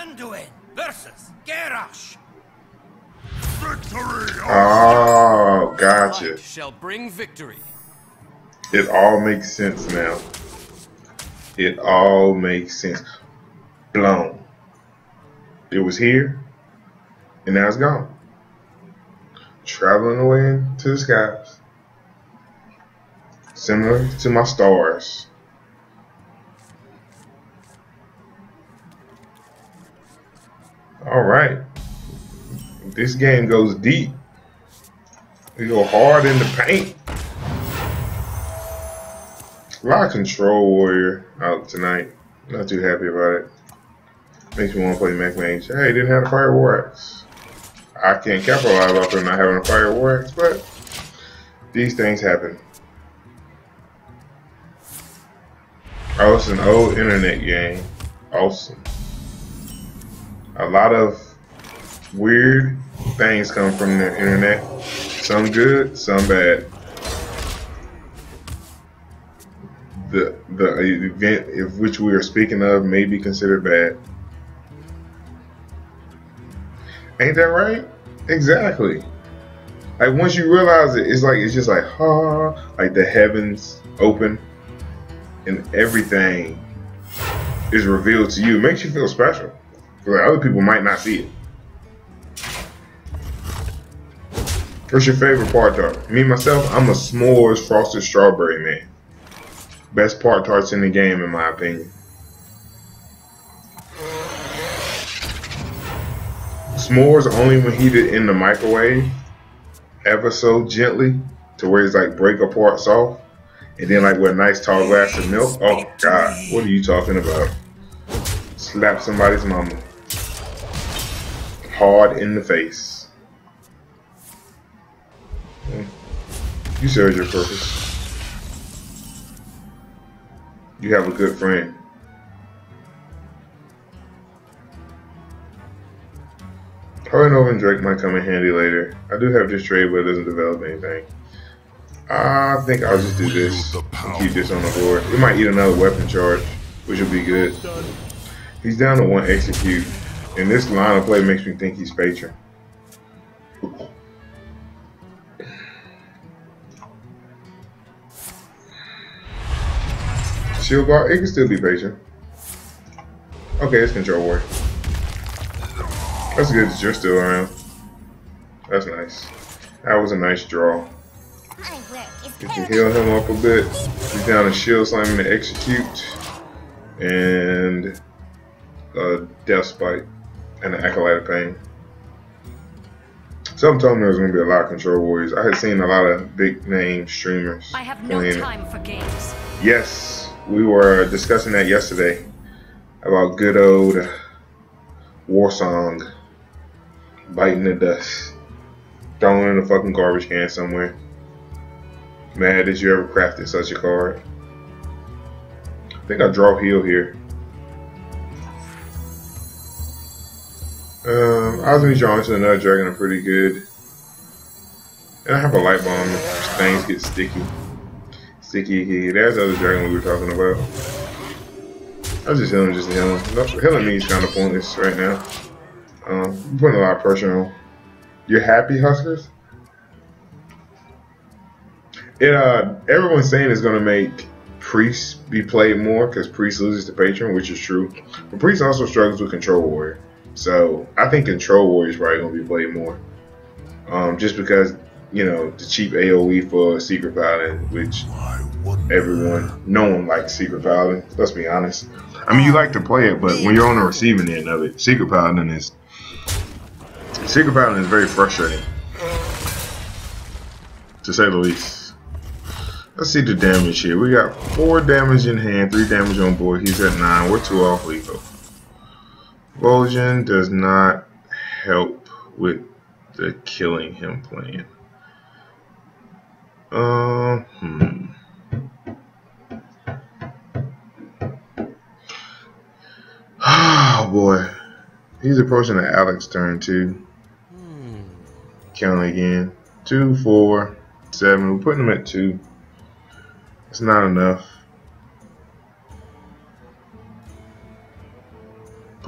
Anduin versus Garrosh. Oh, gotcha. Shall bring victory. It all makes sense now. It all makes sense. Blown. It was here, and now it's gone. Traveling away into the skies. Similar to my stars. Alright. This game goes deep. We go hard in the paint. A lot of Control Warrior out tonight. Not too happy about it. Makes me want to play Mech Mage. Hey, didn't have a Fire War Axe. I can't capitalize off of not having a Fire War Axe, but these things happen. Oh, it's an old internet game. Awesome. A lot of weird things come from the internet. Some good, some bad. The event of which we are speaking of may be considered bad. Ain't that right? Exactly. Like once you realize it, it's just like like the heavens open and everything is revealed to you. It makes you feel special. Like other people might not see it. What's your favorite part tart? Me myself, I'm a s'mores frosted strawberry man. Best part tarts in the game, in my opinion. S'mores only when heated in the microwave, ever so gently, to where it's like break apart soft, and then like with a nice tall glass of milk. Oh God, what are you talking about? Slap somebody's mama hard in the face. You served your purpose. You have a good friend. Nova and Drake might come in handy later. I do have this trade, but it doesn't develop anything. I think I'll just do this and keep this on the board. We might eat another weapon charge, which will be good. He's down to 1 execute, and this line of play makes me think he's patron. Shield bar, it can still be patient. Okay, it's Control Warrior. That's good that you're still around. That's nice. That was a nice draw. You can heal him up a bit. He's down to shield slamming to execute. And Death Spite. And an Acolyte of Pain. Something told me there was going to be a lot of Control Warriors. I had seen a lot of big name streamers. I have no time for games. Yes, we were discussing that yesterday. About good old Warsong. Biting the dust. Thrown in a fucking garbage can somewhere. Mad that you ever crafted such a card. I think I draw heal here. I was going to be drawn to another dragon. I'm pretty good. And I have a light bomb if things get sticky. Sticky. There's the other dragon we were talking about. I was just healing, Healing me is kind of pointless right now. I'm putting a lot of pressure on. You're happy, Huskers? Everyone's saying it's going to make Priest be played more because Priest loses to Patron, which is true. But Priest also struggles with Control Warrior. So I think Control Warrior is probably going to be played more. Just because, you know, the cheap AoE for Secret Paladin, which no one likes Secret Paladin, let's be honest. I mean, you like to play it, but when you're on the receiving end of it, Secret Paladin is very frustrating, to say the least. Let's see the damage here. We got 4 damage in hand, 3 damage on board. He's at 9. We're 2 off lethal. Vol'jin does not help with the killing him plan. Oh boy. He's approaching the Alex turn too. Count again. 2, 4, 7. We're putting him at 2. It's not enough.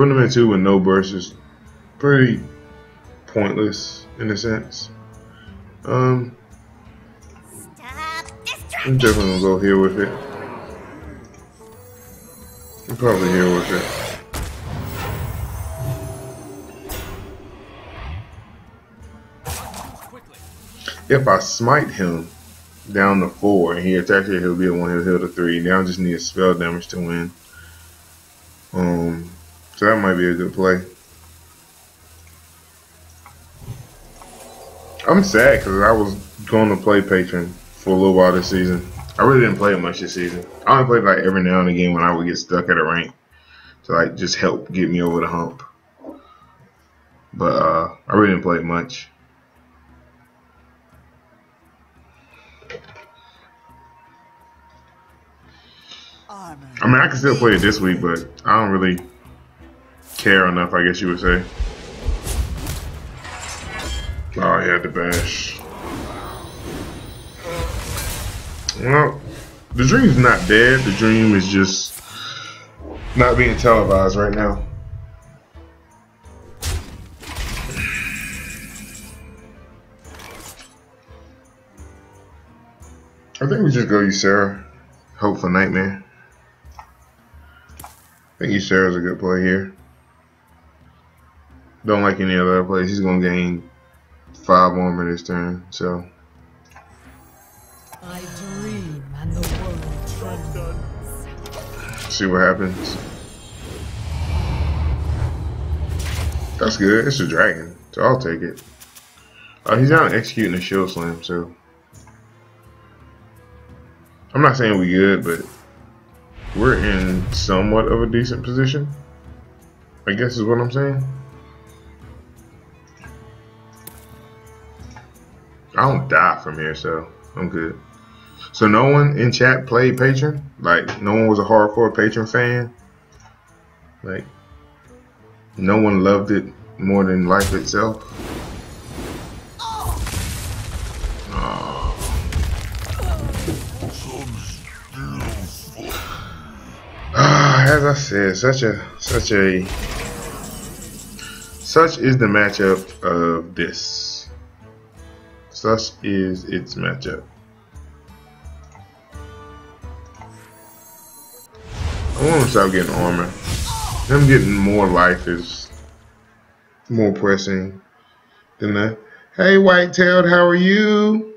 Putting him in 2 with no burst is pretty pointless in a sense. I'm definitely gonna go here with it. I'm probably here with it. If I smite him down to 4 and he attacks it, he'll be a 1-hit heal to 3. Now I just need spell damage to win. So that might be a good play. I'm sad because I was going to play Patron for a little while this season. I really didn't play it much this season. I only played like every now and again when I would get stuck at a rank to like just help get me over the hump. But I really didn't play it much. I mean, I can still play it this week, but I don't really care enough, I guess you would say. Oh, he had the bash. Well, the dream's not dead. The dream is just not being televised right now. I think we just go Ysera. Hope for Nightmare. I think Ysera's a good play here. Don't like any other plays. He's gonna gain 5 armor this turn, so. I dream and the world trembles. See what happens. That's good. It's a dragon, so I'll take it. He's out executing a shield slam, so. I'm not saying we good, but we're in somewhat of a decent position, I guess is what I'm saying. I don't die from here, so I'm good. So no one in chat played Patron? Like, no one was a hardcore Patron fan? Like, no one loved it more than life itself? As I said, such is the matchup of this. Such is its matchup. I want to stop getting armor. Them getting more life is more pressing than that. Hey, White-tailed, how are you?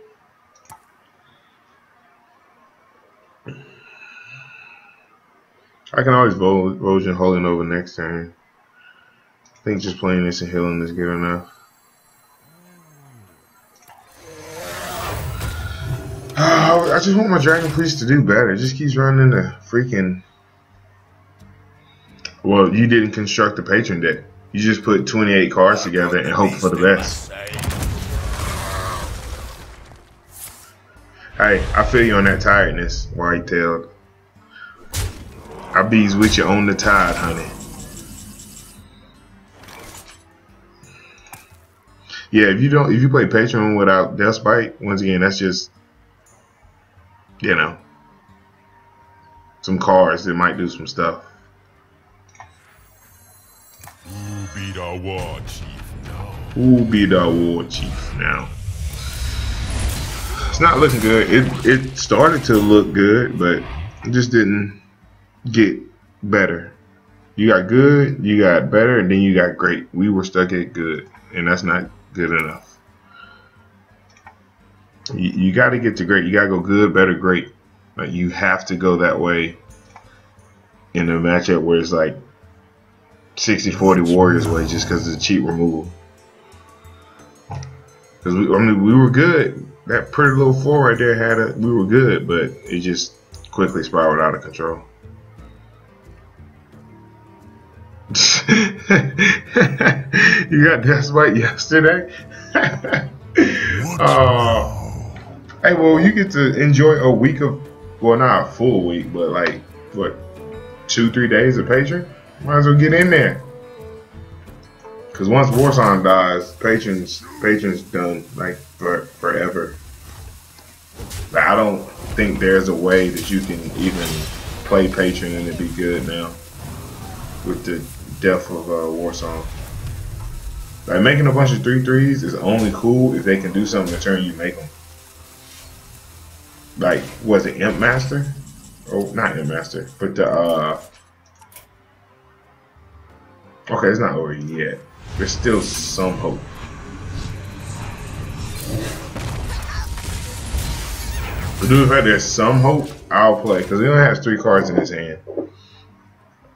I can always Votion holding over next turn. I think just playing this and healing is good enough. I just want my Dragon Priest to do better. It just keeps running into freaking. Well, you didn't construct the Patron deck. You just put 28 cards together and hope for the best. Hey, I feel you on that tiredness, White-tailed. I bees with you on the tide, honey. Yeah, if you play Patron without Death Spite, once again, that's just, you know, some cards that might do some stuff. Who be the war chief now? Who be the war chief now? It's not looking good. It started to look good, but it just didn't get better. You got good, you got better, and then you got great. We were stuck at good, and that's not good enough. You got to get to great. You got to go good, better, great. Like, you have to go that way in a matchup where it's like 60-40 Warriors way, just because of the cheat removal. Because we were good. That pretty little 4 right there we were good, but it just quickly spiraled out of control. You got Death Spite yesterday? Hey, well, you get to enjoy a week of, well, not a full week, but like, what, 2-3 days of Patron? Might as well get in there. Because once Warsong dies, Patron's done, like, forever. Like, I don't think there's a way that you can even play Patron and it be good now. With the death of Warsong. Like making a bunch of 3/3s is only cool if they can do something the turn you make them. Like, was it Imp Master? Oh, not Imp Master, but the okay, it's not over yet. There's still some hope. But due to the fact there's some hope, I'll play because he only has 3 cards in his hand,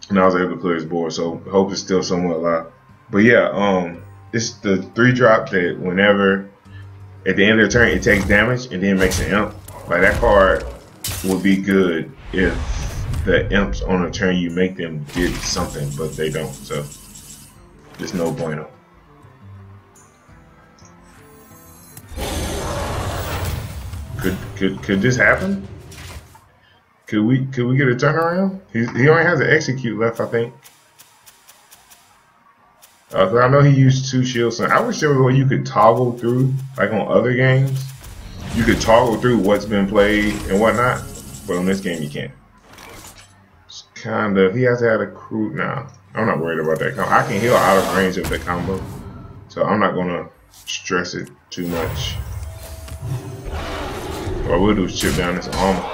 and I was able to clear his board, so hope is still somewhat alive. But yeah, it's the 3-drop that whenever at the end of the turn it takes damage and then makes an imp. Like that card would be good if the imps on a turn you make them did something, but they don't. So just no bueno. Could this happen? Could we get a turnaround? He only has an execute left, I think. Cause I know he used 2 shields. So I wish there was a way you could toggle through, like on other games. You could toggle through what's been played and whatnot, but on this game you can't. It's kind of, he has to have a crew now. I'm not worried about that. I can heal out of range of the combo, so I'm not gonna stress it too much. What I will do is chip down this armor.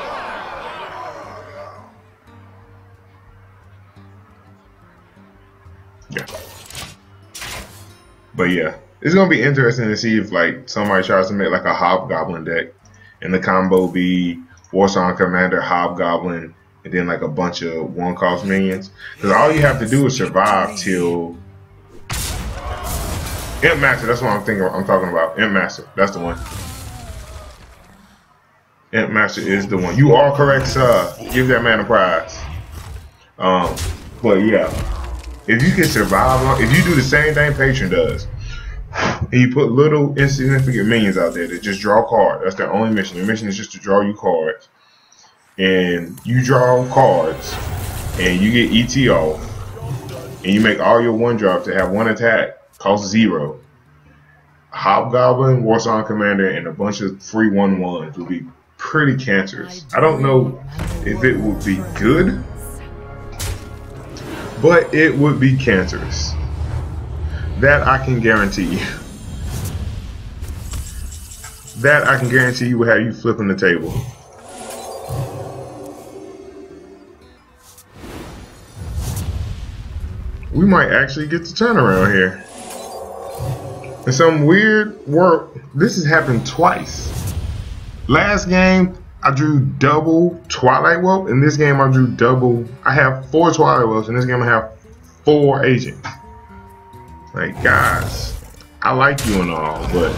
Yeah. But yeah, it's gonna be interesting to see if like somebody tries to make like a Hobgoblin deck, and the combo be Warsong Commander, Hobgoblin, and then like a bunch of 1-cost minions. Because all you have to do is survive till Imp Master. That's what I'm talking about. Imp Master. That's the one. Imp Master is the one. You are correct, sir. Give that man a prize. But yeah, if you can survive, if you do the same thing Patron does, and you put little insignificant minions out there that just draw cards, that's their only mission. Their mission is just to draw you cards, and you draw cards, and you get ET off, and you make all your 1-drops to have 1 attack, cost 0. Hobgoblin, Warsong Commander, and a bunch of free 1/1s would be pretty cancerous. I don't know if it would be good, but it would be cancerous. That I can guarantee you. That I can guarantee you will have you flipping the table. We might actually get the turnaround here. In some weird work, this has happened twice. Last game, I drew double Twilight Whelp. In this game, I drew double. I have 4 Twilight Whelps. In this game, I have 4 agents. Like, guys, I like you and all, but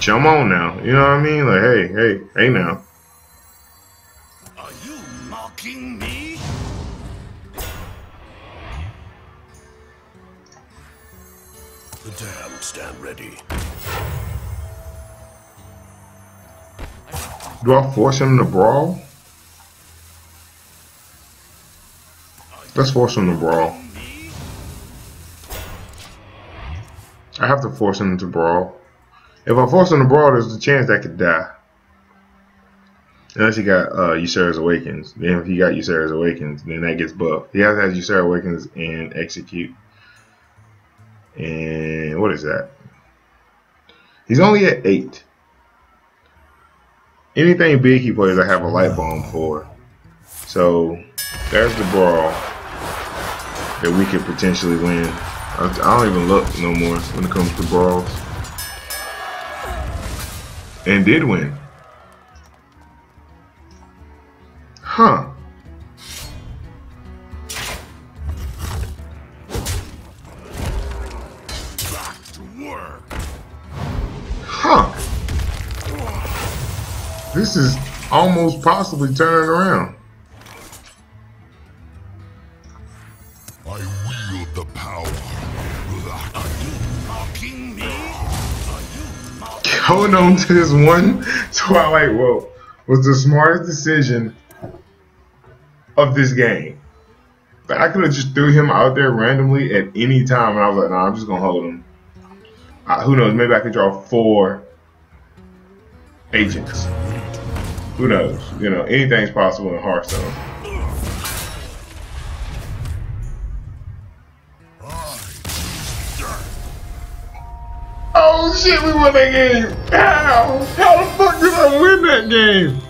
come on now. You know what I mean? Like, hey now. Are you mocking me? The damned stand ready. Do I force him to brawl? Let's force him to brawl. I have to force him to brawl. If I force him to brawl, there's a chance that could die. Unless he got Ysera's Awakens. Then if he got Ysera's Awakens, then that gets buffed. He has to have Ysera's Awakens and execute. And what is that? He's only at 8. Anything big he plays, I have a light bomb for. So there's the brawl that we could potentially win. I don't even look no more when it comes to brawls. And did win. Huh. Back to work. Huh. This is almost possibly turning around. I wield the power. Are you mocking me? Are you mocking Holding on to this one Twilight Whelp was the smartest decision of this game. But I could have just threw him out there randomly at any time, and I was like, nah, I'm just gonna hold him. Who knows? Maybe I could draw 4 agents. Who knows? You know, anything's possible in Hearthstone. Oh shit, we won that game! How? How the fuck did I win that game?